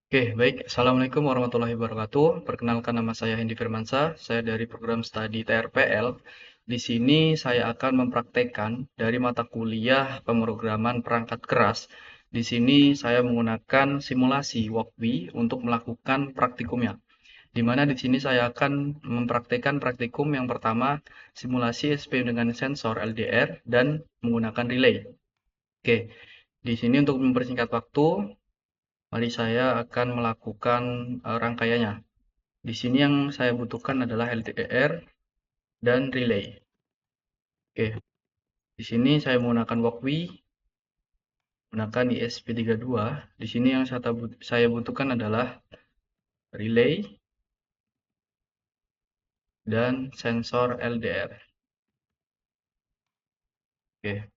Oke, baik. Assalamualaikum warahmatullahi wabarakatuh. Perkenalkan nama saya Hendy Firmansyah. Saya dari program studi TRPL. Di sini saya akan mempraktekkan dari mata kuliah pemrograman perangkat keras. Di sini saya menggunakan simulasi Walkbee untuk melakukan praktikumnya. Di mana di sini saya akan mempraktekkan praktikum yang pertama simulasi SPM dengan sensor LDR dan menggunakan relay. Oke, di sini untuk mempersingkat waktu, mari saya akan melakukan rangkaiannya. Di sini yang saya butuhkan adalah LDR dan relay. Oke, di sini saya menggunakan Walkbee, menggunakan ESP32. Di sini yang saya butuhkan adalah relay dan sensor LDR. Oke,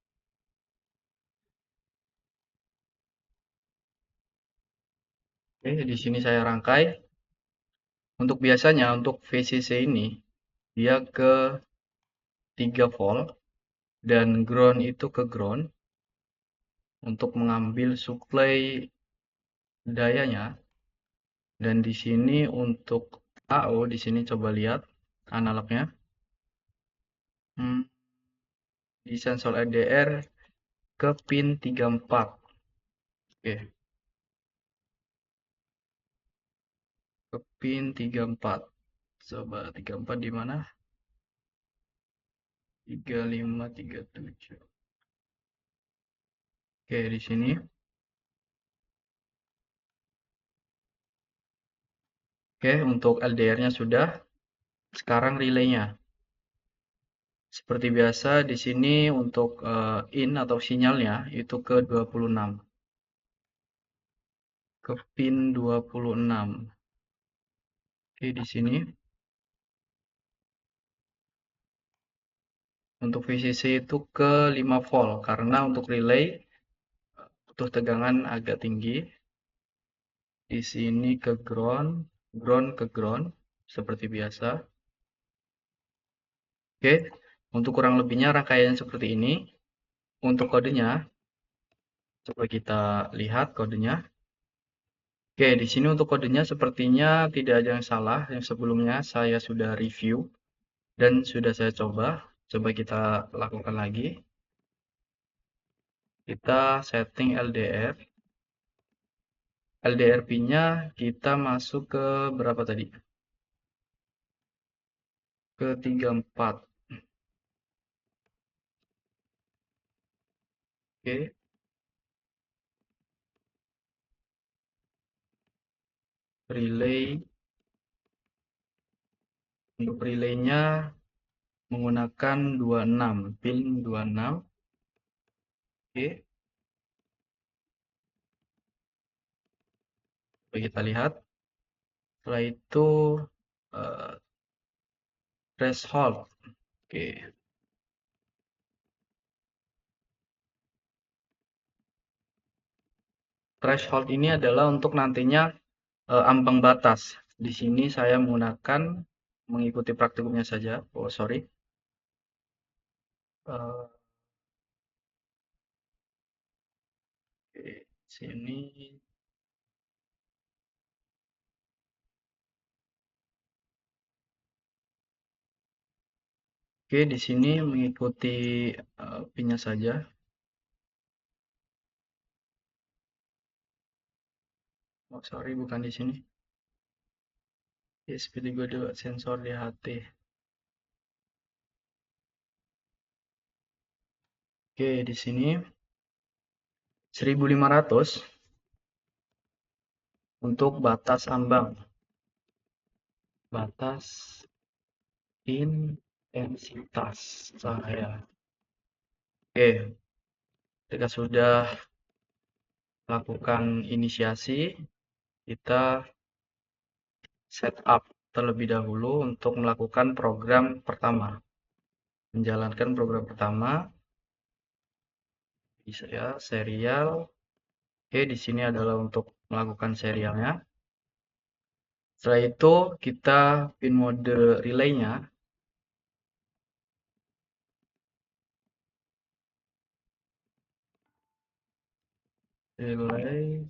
oke, di sini saya rangkai. Untuk biasanya untuk VCC ini dia ke 3 volt dan ground itu ke ground untuk mengambil suplai dayanya. Dan di sini untuk AO di sini coba lihat analognya. Hmm, di sensor LDR ke pin 34. Oke, ke pin 34. Coba 34 di mana? 3537. Oke, di sini. Oke, untuk LDR-nya sudah. Sekarang relaynya. Seperti biasa di sini untuk in atau sinyalnya itu ke 26. Ke pin 26. Oke, di sini untuk VCC itu ke 5 volt karena untuk relay butuh tegangan agak tinggi. Di sini ke ground, ground ke ground seperti biasa. Oke, untuk kurang lebihnya rangkaian seperti ini. Untuk kodenya, coba kita lihat kodenya. Oke, di sini untuk kodenya sepertinya tidak ada yang salah. Yang sebelumnya saya sudah review dan sudah saya coba. Coba kita lakukan lagi. Kita setting LDR. LDR pin-nya kita masuk ke berapa tadi? Ke 34. Oke, relay. Untuk relaynya menggunakan 26, pin 26. Oke, coba kita lihat. Setelah itu eh, threshold. Oke, threshold ini adalah untuk nantinya ambang batas. Di sini saya menggunakan mengikuti praktikumnya saja. Oh, sorry. Eh, oke, sini. Oke, di sini mengikuti pinnya saja. Oh, sorry, bukan di sini. SP32 sensor DHT. Oke, di sini 1500 untuk batas ambang. Batas intensitas cahaya. Oke, ketika sudah melakukan inisiasi, kita setup terlebih dahulu untuk melakukan program pertama. Menjalankan program pertama, bisa ya, serial. Oke, di sini adalah untuk melakukan serialnya. Setelah itu kita pin mode relaynya. Relay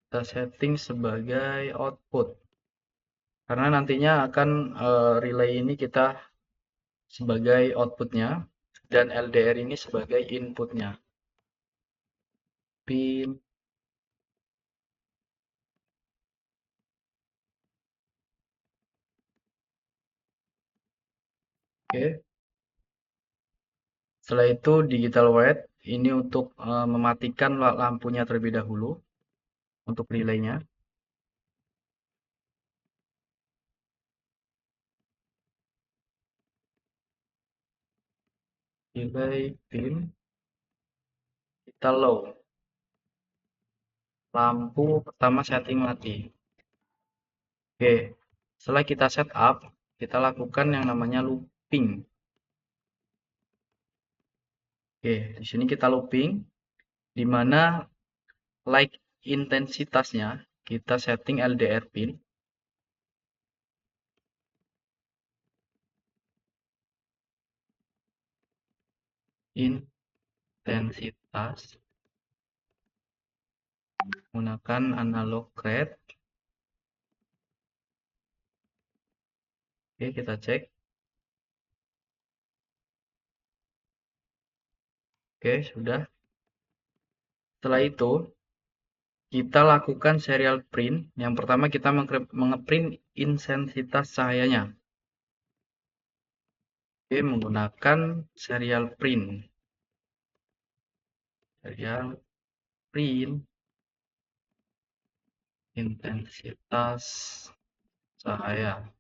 kita setting sebagai output. Karena nantinya akan relay ini kita sebagai outputnya dan LDR ini sebagai inputnya. Pin. Oke. Setelah itu digital white ini untuk mematikan lampunya terlebih dahulu untuk relaynya. Relay pin kita low. Lampu pertama setting mati. Oke. Setelah kita setup, kita lakukan yang namanya looping. Oke, di sini kita looping di mana light intensitasnya kita setting LDR pin. Intensitas menggunakan analog red. Oke, kita cek. Oke, sudah. Setelah itu, kita lakukan serial print. Yang pertama kita mengeprint intensitas cahayanya. Oke, menggunakan serial print. Serial print intensitas cahaya.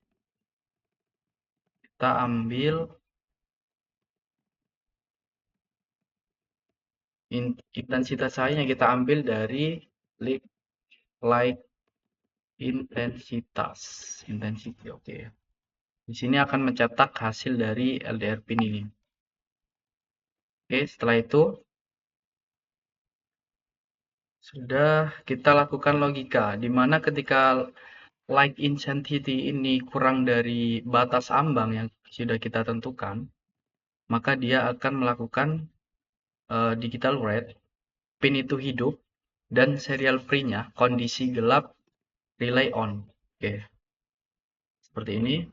Kita ambil intensitas cahayanya kita ambil dari light intensitas. Intensity, oke. Di sini akan mencetak hasil dari LDR pin ini. Oke, setelah itu sudah kita lakukan logika, di mana ketika light intensity ini kurang dari batas ambang yang sudah kita tentukan, maka dia akan melakukan digital red, pin itu hidup, dan serial pre-nya kondisi gelap relay on. Oke, seperti ini.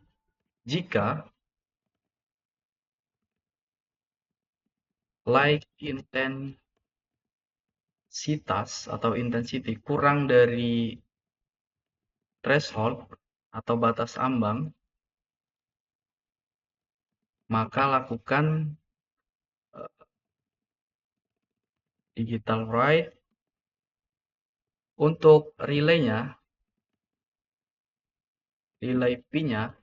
Jika light intensitas atau intensity kurang dari threshold atau batas ambang, maka lakukan digital write. Untuk relaynya, relay P-nya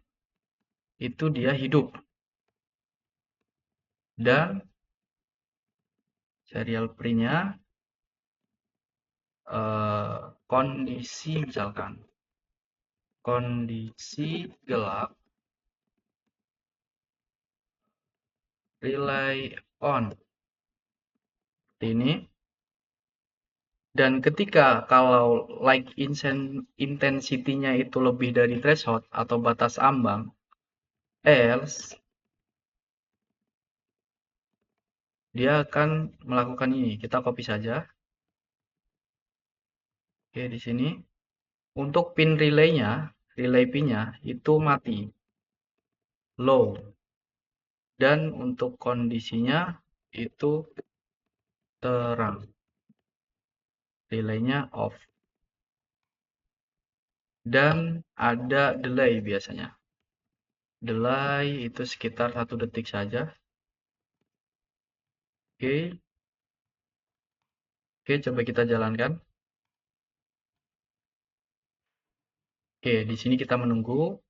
itu dia hidup. Dan serial pre-nya kondisi misalkan kondisi gelap relay on ini. Dan ketika kalau light intensity-nya itu lebih dari threshold atau batas ambang, else dia akan melakukan ini. Kita copy saja. Oke, di sini untuk pin relay-nya, relay pin-nya itu mati, low. Dan untuk kondisinya itu terang. Relay-nya off. Dan ada delay biasanya. Delay itu sekitar 1 detik saja. Oke. Oke, coba kita jalankan. Oke, di sini kita menunggu.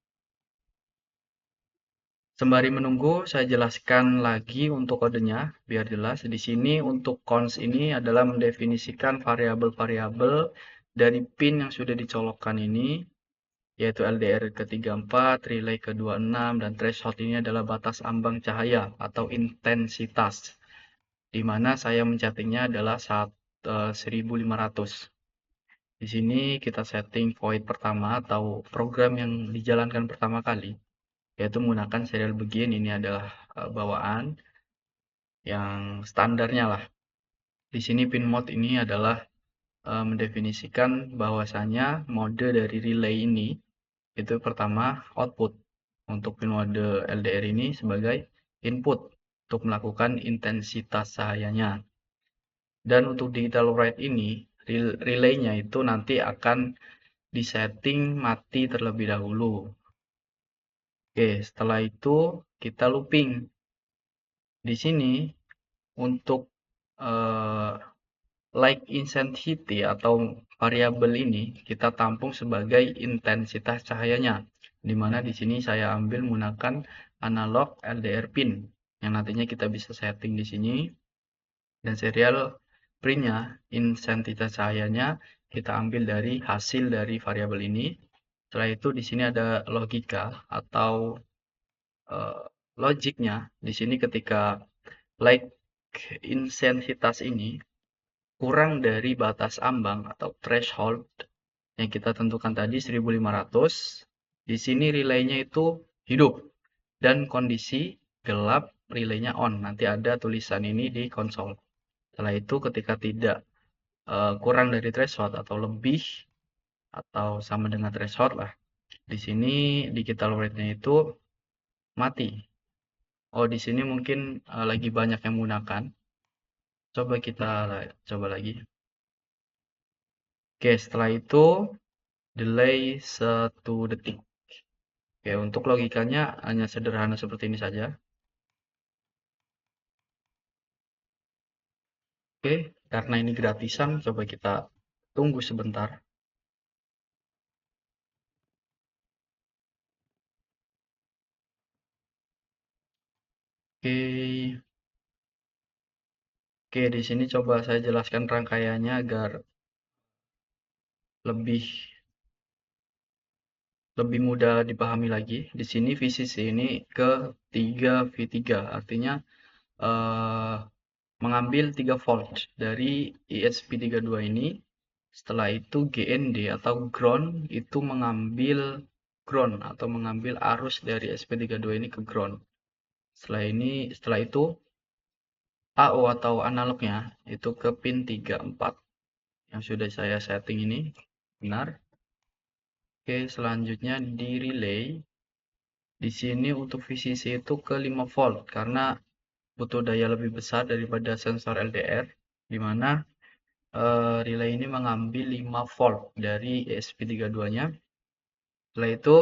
Sembari menunggu, saya jelaskan lagi untuk kodenya biar jelas. Di sini untuk cons ini adalah mendefinisikan variabel-variabel dari pin yang sudah dicolokkan ini, yaitu LDR ke-34, relay ke-26, dan threshold ini adalah batas ambang cahaya atau intensitas, di mana saya mencatingnya adalah 1500. Di sini kita setting void pertama atau program yang dijalankan pertama kali, yaitu menggunakan serial begin. Ini adalah bawaan yang standarnya lah. Di sini pin mode ini adalah mendefinisikan bahwasanya mode dari relay ini itu pertama output untuk mode LDR ini sebagai input untuk melakukan intensitas cahayanya. Dan untuk digital write ini, relaynya itu nanti akan disetting mati terlebih dahulu. Oke, setelah itu kita looping. Di sini untuk eh, light intensity atau variabel ini kita tampung sebagai intensitas cahayanya, di mana di sini saya ambil menggunakan analog LDR pin yang nantinya kita bisa setting di sini, dan serial printnya intensitas cahayanya kita ambil dari hasil dari variabel ini. Setelah itu di sini ada logika atau eh, logiknya. Di sini ketika light intensitas ini kurang dari batas ambang atau threshold yang kita tentukan tadi 1500, di sini relaynya itu hidup dan kondisi gelap, relaynya on. Nanti ada tulisan ini di konsol. Setelah itu ketika tidak kurang dari threshold atau lebih atau sama dengan threshold lah, di sini digital rate-nya itu mati. Oh, di sini mungkin lagi banyak yang menggunakan. Coba kita coba lagi. Oke, setelah itu delay 1 detik. Oke, untuk logikanya hanya sederhana seperti ini saja. Oke, karena ini gratisan, coba kita tunggu sebentar. Oke, oke, di sini coba saya jelaskan rangkaiannya agar lebih lebih mudah dipahami lagi. Di sini VCC ini ke 3V3, artinya eh, mengambil 3 volt dari ESP32 ini. Setelah itu GND atau ground itu mengambil ground atau mengambil arus dari SP32 ini ke ground. Setelah itu AO atau analognya itu ke pin 34 yang sudah saya setting ini. Benar. Oke, selanjutnya di relay. Di sini untuk VCC itu ke 5 volt karena butuh daya lebih besar daripada sensor LDR, di mana relay ini mengambil 5 volt dari ESP32-nya. Setelah itu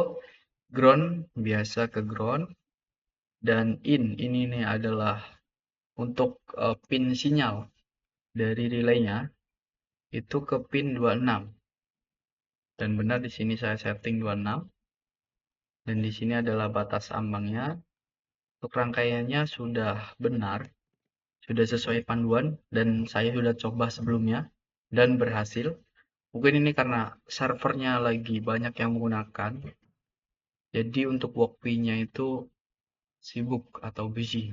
ground biasa ke ground, dan ini nih adalah untuk pin sinyal dari relaynya itu ke pin 26, dan benar di sini saya setting 26, dan di sini adalah batas ambangnya. Untuk rangkaiannya sudah benar, sudah sesuai panduan, dan saya sudah coba sebelumnya dan berhasil. Mungkin ini karena servernya lagi banyak yang menggunakan, jadi untuk workflow-nya itu sibuk atau busy.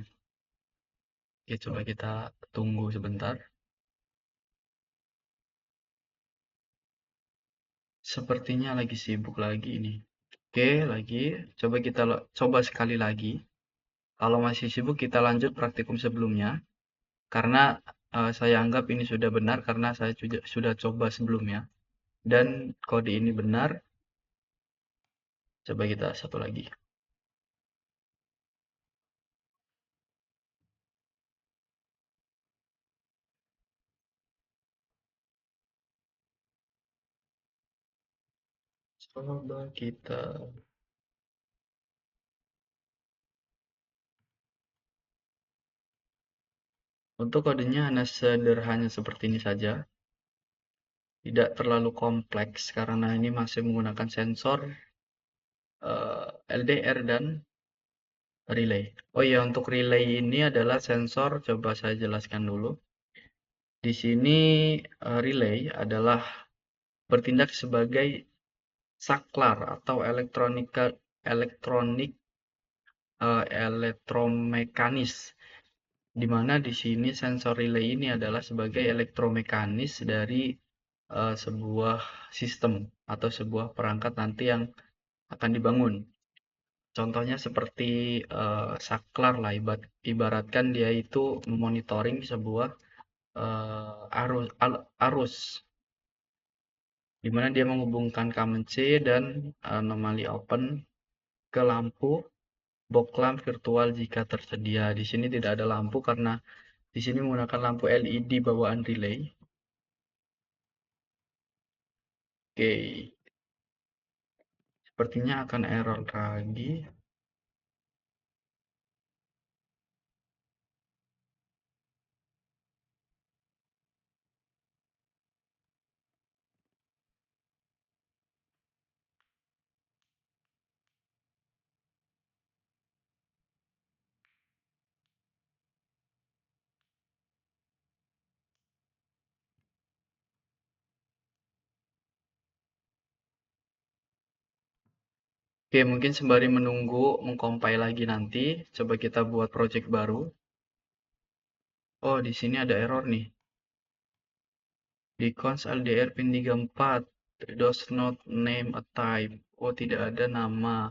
Oke, coba kita tunggu sebentar. Sepertinya lagi sibuk lagi ini. Oke, lagi. Coba kita coba sekali lagi. Kalau masih sibuk, kita lanjut praktikum sebelumnya. Karena saya anggap ini sudah benar karena saya sudah coba sebelumnya. Dan kode ini benar. Coba kita satu lagi. Coba kita. Untuk kodenya hanya sederhana seperti ini saja. Tidak terlalu kompleks karena ini masih menggunakan sensor LDR dan relay. Oh iya, untuk relay ini adalah sensor, coba saya jelaskan dulu. Di sini relay adalah bertindak sebagai saklar atau elektronik elektromekanis, di mana di sini sensor relay ini adalah sebagai elektromekanis dari sebuah sistem atau sebuah perangkat nanti yang akan dibangun. Contohnya seperti saklar lah, ibaratkan dia itu memonitoring sebuah arus. di mana dia menghubungkan common C dan anomaly open ke lampu box lamp virtual jika tersedia. Di sini tidak ada lampu karena di sini menggunakan lampu LED bawaan relay. Oke, sepertinya akan error lagi. Oke, mungkin sembari menunggu mengcompile lagi nanti, coba kita buat project baru. Oh, di sini ada error nih. Di cons LDR pin 34 does not name a type. Oh, tidak ada nama.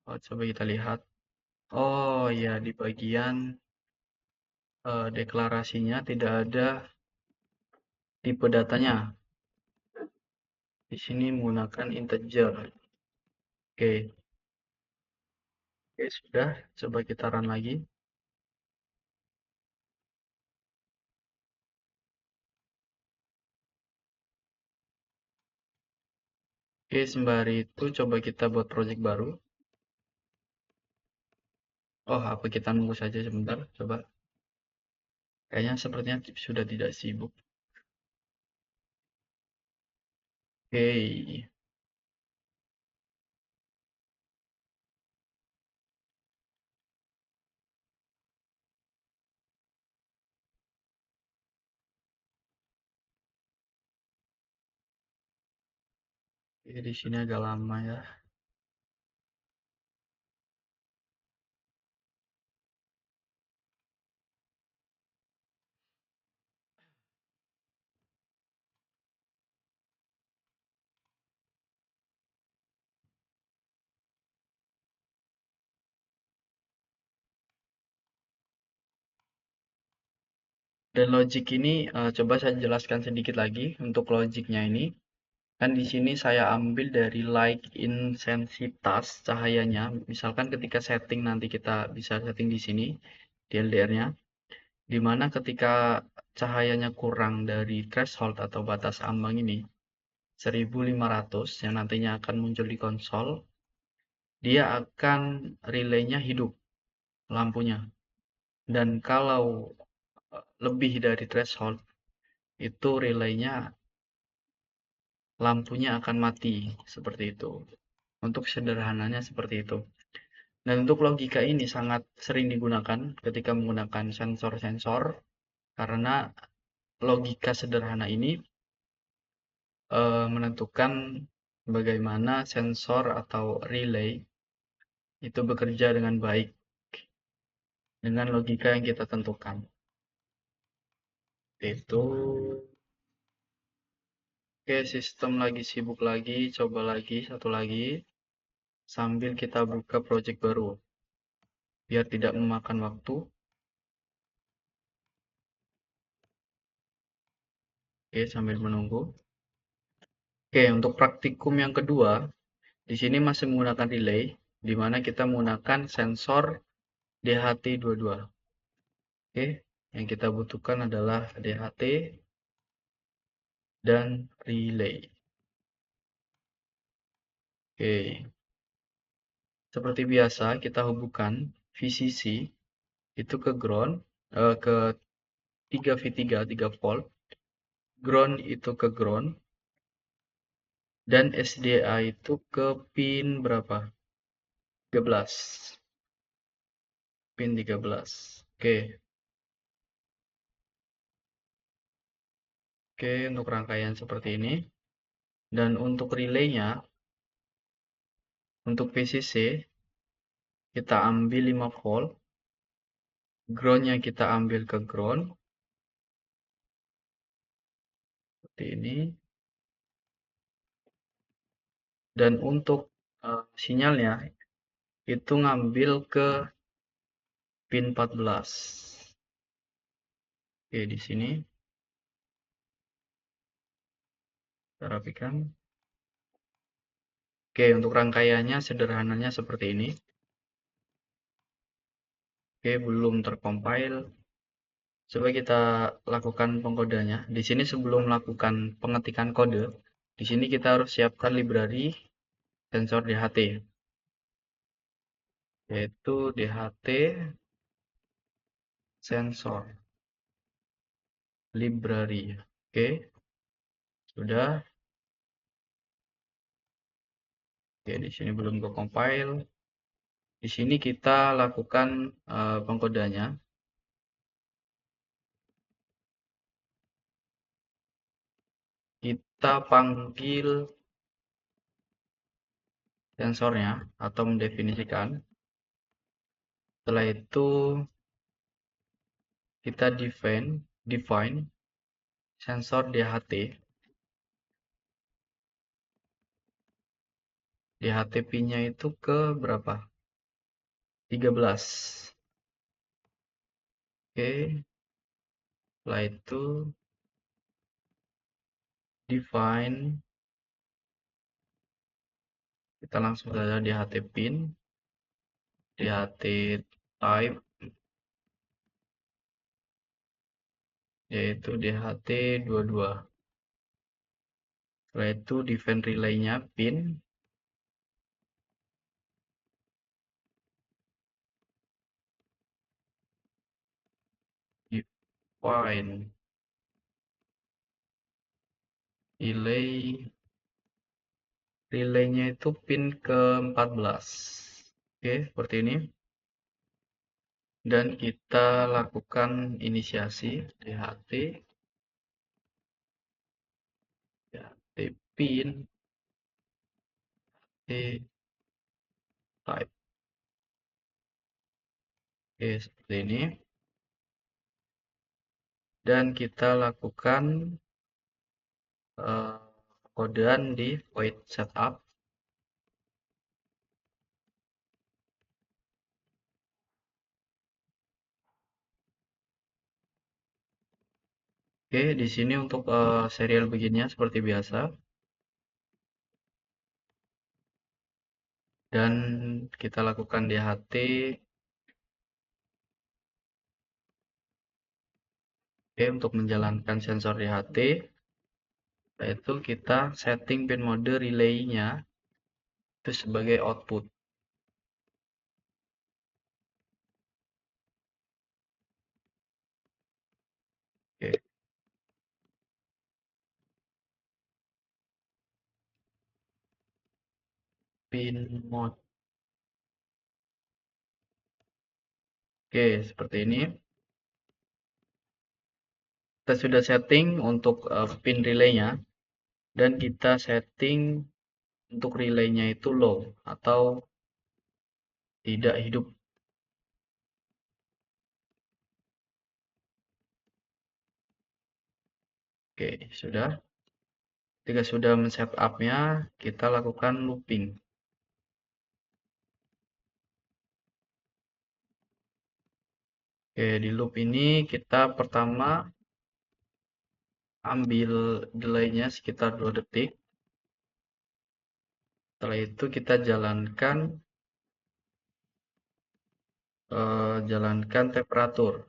Oh, coba kita lihat. Oh, ya, di bagian deklarasinya tidak ada tipe datanya. Di sini menggunakan integer. Oke, oke, sudah. Coba kita run lagi. Oke, sembari itu coba kita buat project baru. Oh, apa kita nunggu saja sebentar? Coba. Kayaknya sepertinya sudah tidak sibuk. Oke, oke, di sini agak lama ya. Dan logic ini coba saya jelaskan sedikit lagi untuk logiknya ini. Kan di sini saya ambil dari light intensitas cahayanya. Misalkan ketika setting nanti kita bisa setting di sini di LDR-nya, di mana ketika cahayanya kurang dari threshold atau batas ambang ini 1500 yang nantinya akan muncul di konsol, dia akan relaynya hidup lampunya. Dan kalau lebih dari threshold, itu relaynya lampunya akan mati seperti itu. Untuk sederhananya seperti itu. Dan untuk logika ini sangat sering digunakan ketika menggunakan sensor-sensor karena logika sederhana ini menentukan bagaimana sensor atau relay itu bekerja dengan baik dengan logika yang kita tentukan. Itu oke, sistem lagi sibuk lagi, coba lagi satu lagi sambil kita buka project baru biar tidak memakan waktu. Oke, sambil menunggu. Oke, untuk praktikum yang kedua, di sini masih menggunakan relay, di mana kita menggunakan sensor DHT22. Oke, yang kita butuhkan adalah DHT dan relay. Oke, seperti biasa kita hubungkan VCC itu ke ground, ke 3V3, 3 volt, ground itu ke ground, dan SDA itu ke pin berapa? 13. Pin 13. Oke, oke untuk rangkaian seperti ini. Dan untuk relaynya, untuk VCC, kita ambil 5 volt, groundnya kita ambil ke ground, seperti ini. Dan untuk sinyalnya, itu ngambil ke pin 14. Oke, di sini. Kita rapikan. Oke, untuk rangkaiannya sederhananya seperti ini. Oke, belum tercompile. Coba kita lakukan pengkodenya. Di sini sebelum melakukan pengetikan kode, di sini kita harus siapkan library sensor DHT, yaitu DHT sensor library. Oke, sudah. Oke, di sini belum ke compile. Di sini kita lakukan pengkodenya. Kita panggil sensornya atau mendefinisikan. Setelah itu kita define sensor DHT. DHT pin-nya itu ke berapa? 13. Oke, setelah itu define, kita langsung saja DHT pin, DHT type, yaitu DHT22. Setelah itu define relay-nya pin, define relaynya itu pin ke 14. Oke, seperti ini. Dan kita lakukan inisiasi DHT pin type. Oke, seperti ini. Dan kita lakukan kodean di void setup. Oke, di sini untuk serial begininya seperti biasa. Dan kita lakukan DHT. Oke, untuk menjalankan sensor DHT, yaitu kita setting pin mode relay-nya itu sebagai output. Oke, pin mode. Oke, seperti ini. Kita sudah setting untuk pin relay-nya dan kita setting untuk relay-nya itu low atau tidak hidup. Oke, sudah. Ketika sudah men-setupnya, kita lakukan looping. Oke, di loop ini kita pertama ambil delay-nya sekitar 2 detik. Setelah itu kita jalankan temperatur.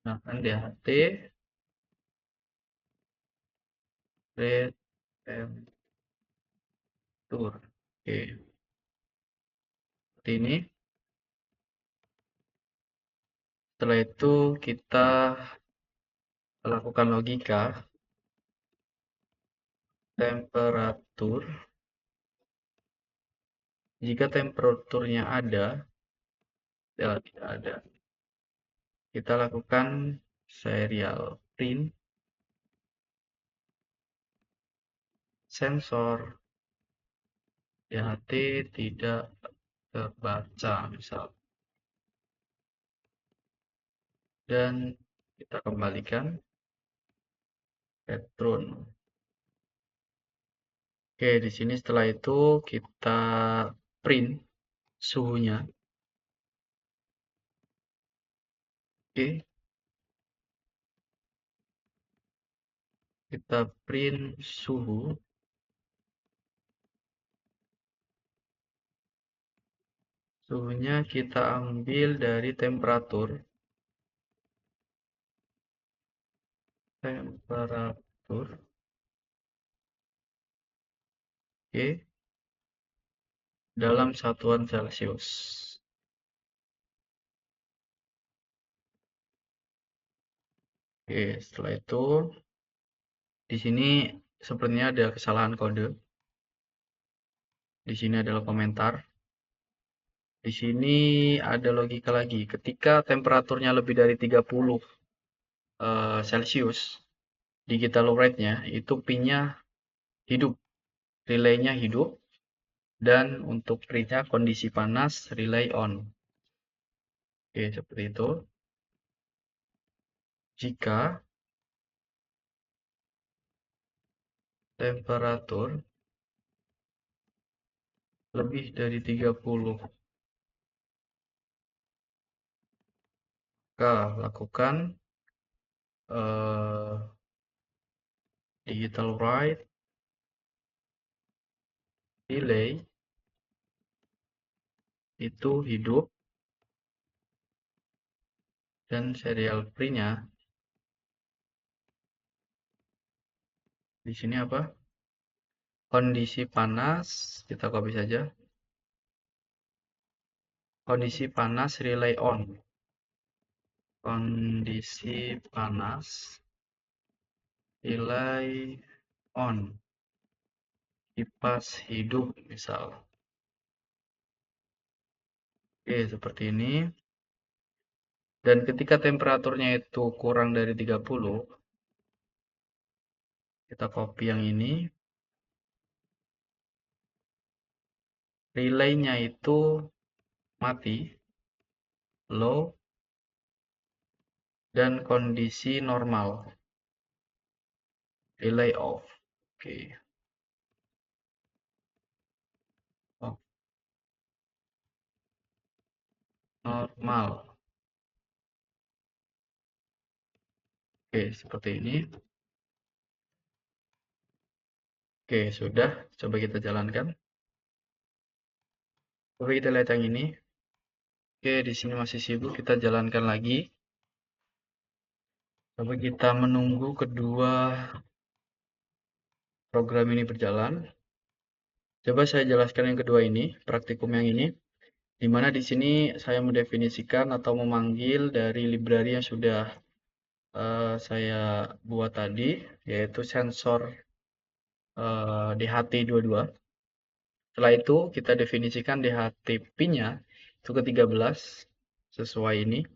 Nah, kan DHT rate temperatur. Oke, seperti ini. Setelah itu kita lakukan logika temperatur. Jika temperaturnya ada, tidak ada. Kita lakukan serial print sensor DHT tidak terbaca misal. Dan kita kembalikan Petron. Oke, di sini setelah itu kita print suhunya. Oke, kita print suhu. Suhunya kita ambil dari temperatur. Oke, dalam satuan Celcius. Oke, setelah itu di sini sepertinya ada kesalahan kode. Di sini adalah komentar. Di sini ada logika lagi. Ketika temperaturnya lebih dari 30 Celcius, digital rate-nya itu pin-nya hidup, relay-nya hidup, dan untuk print-nya kondisi panas, relay on. Oke, seperti itu. Jika temperatur lebih dari 30, maka lakukan digital write, relay itu hidup, dan serial print-nya di sini apa? Kondisi panas, kita copy saja. Kondisi panas relay on. Kondisi panas relay on. Kipas hidup misal. Oke, seperti ini. Dan ketika temperaturnya itu kurang dari 30, kita copy yang ini. Relay-nya itu mati, low, dan kondisi normal, relay off. Oke. Oh, normal. Oke, seperti ini. Oke, sudah. Coba kita jalankan. Coba kita lihat yang ini. Oke, di sini masih sibuk. Kita jalankan lagi. Coba kita menunggu kedua program ini berjalan. Coba saya jelaskan yang kedua ini, praktikum yang ini, di mana di sini saya mendefinisikan atau memanggil dari library yang sudah saya buat tadi, yaitu sensor DHT22. Setelah itu kita definisikan DHT pin-nya itu ke-13 sesuai ini.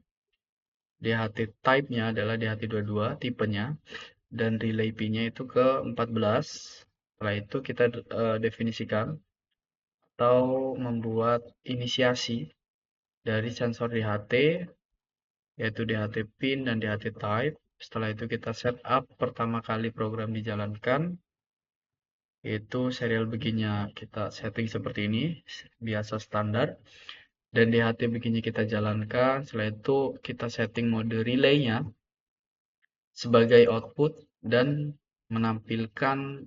DHT type-nya adalah DHT22 tipenya, dan relay pin-nya itu ke-14. Setelah itu kita definisikan atau membuat inisiasi dari sensor DHT, yaitu DHT pin dan DHT type. Setelah itu kita setup pertama kali program dijalankan, yaitu serial begini kita setting seperti ini, biasa standar. Dan DHT begini kita jalankan. Setelah itu kita setting mode relay-nya sebagai output dan menampilkan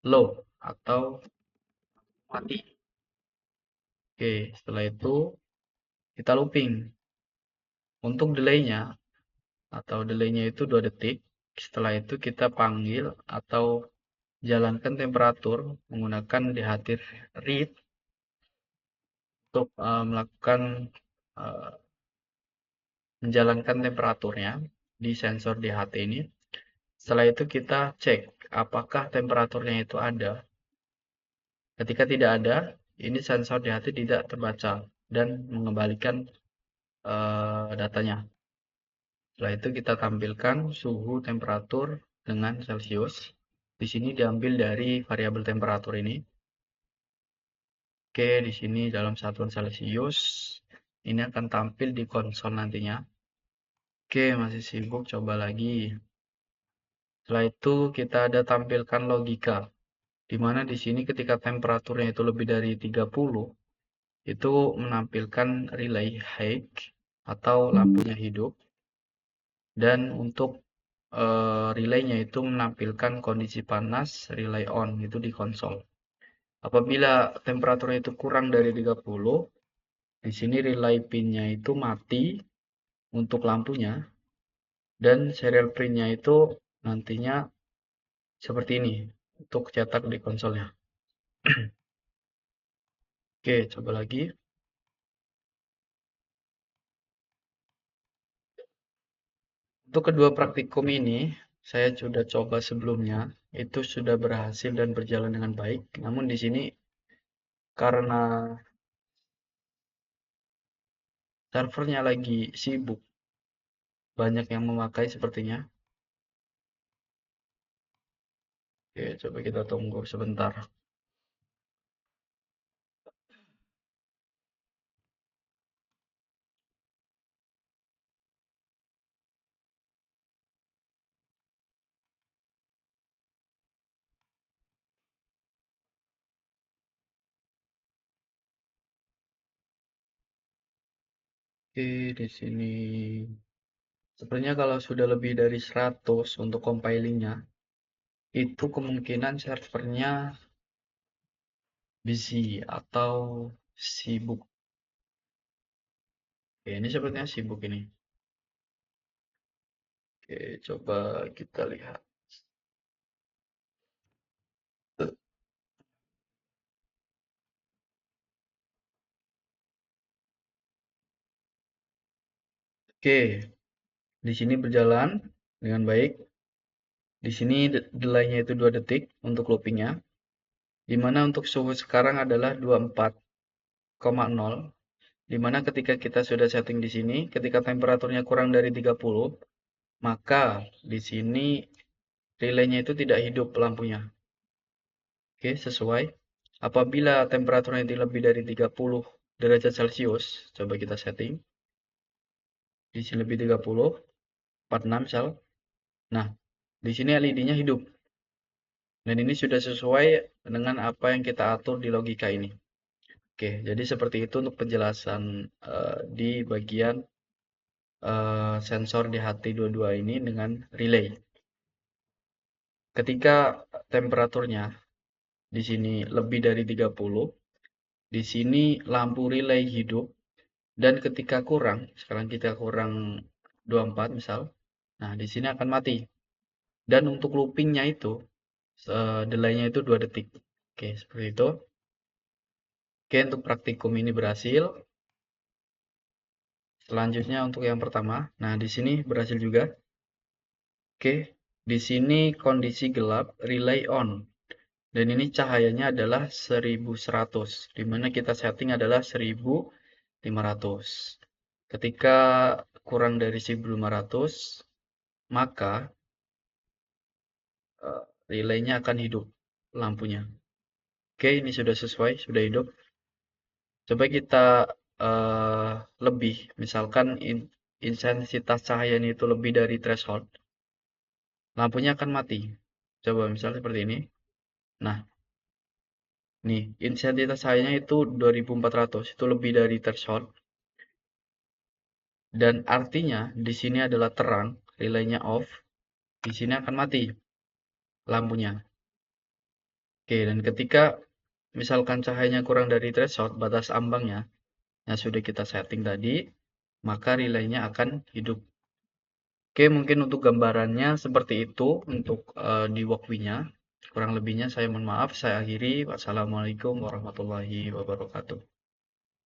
low atau mati. Oke, setelah itu kita looping. Untuk delay-nya atau delay-nya itu 2 detik. Setelah itu kita panggil atau jalankan temperatur menggunakan DHT read untuk melakukan menjalankan temperaturnya di sensor DHT ini. Setelah itu kita cek apakah temperaturnya itu ada. Ketika tidak ada, ini sensor DHT tidak terbaca dan mengembalikan datanya. Setelah itu kita tampilkan suhu temperatur dengan Celcius. Di sini diambil dari variabel temperatur ini. Oke, di sini dalam satuan Celcius. Ini akan tampil di konsol nantinya. Oke, masih sibuk, coba lagi. Setelah itu kita ada tampilkan logika. Di mana di sini ketika temperaturnya itu lebih dari 30, itu menampilkan relay high atau lampunya hidup. Dan untuk relaynya itu menampilkan kondisi panas relay on itu di konsol. Apabila temperaturnya itu kurang dari 30, di sini relay pin-nya itu mati untuk lampunya dan serial print-nya itu nantinya seperti ini untuk cetak di konsolnya. Oke, coba lagi. Untuk kedua praktikum ini, saya sudah coba sebelumnya, itu sudah berhasil dan berjalan dengan baik. Namun di sini karena servernya lagi sibuk, banyak yang memakai sepertinya. Oke, coba kita tunggu sebentar. Oke, di sini sebenarnya kalau sudah lebih dari 100 untuk compilingnya, itu kemungkinan servernya busy atau sibuk. Oke, ini sepertinya sibuk ini. Oke, coba kita lihat. Oke, di sini berjalan dengan baik. Di sini delay-nya itu 2 detik untuk loopingnya. Di mana untuk suhu sekarang adalah 24,0. Di mana ketika kita sudah setting di sini, ketika temperaturnya kurang dari 30, maka di sini relaynya itu tidak hidup lampunya. Oke, sesuai. Apabila temperaturnya itu lebih dari 30 derajat Celcius, coba kita setting. Di sini lebih 30, 46 misal. Nah, di sini LED-nya hidup. Dan ini sudah sesuai dengan apa yang kita atur di logika ini. Oke, jadi seperti itu untuk penjelasan di bagian sensor DHT22 ini dengan relay. Ketika temperaturnya di sini lebih dari 30, di sini lampu relay hidup dan ketika kurang, sekarang kita kurang 24 misal. Nah, di sini akan mati. Dan untuk loopingnya itu delaynya itu 2 detik. Oke, seperti itu. Oke, untuk praktikum ini berhasil. Selanjutnya untuk yang pertama. Nah, di sini berhasil juga. Oke, di sini kondisi gelap, relay on. Dan ini cahayanya adalah 1100, di mana kita setting adalah 1500. Ketika kurang dari 1500, maka relaynya akan hidup lampunya. Oke, ini sudah sesuai, sudah hidup. Coba kita lebih, misalkan intensitas cahayanya itu lebih dari threshold, lampunya akan mati. Coba misalnya seperti ini. Nah, nih, intensitas cahayanya itu 2400, itu lebih dari threshold. Dan artinya di sini adalah terang, relaynya off, di sini akan mati lampunya. Oke, dan ketika misalkan cahayanya kurang dari threshold, batas ambangnya, yang sudah kita setting tadi, maka relaynya akan hidup. Oke, mungkin untuk gambarannya seperti itu untuk di walkthrough-nya. Kurang lebihnya saya mohon maaf, saya akhiri. Wassalamualaikum warahmatullahi wabarakatuh.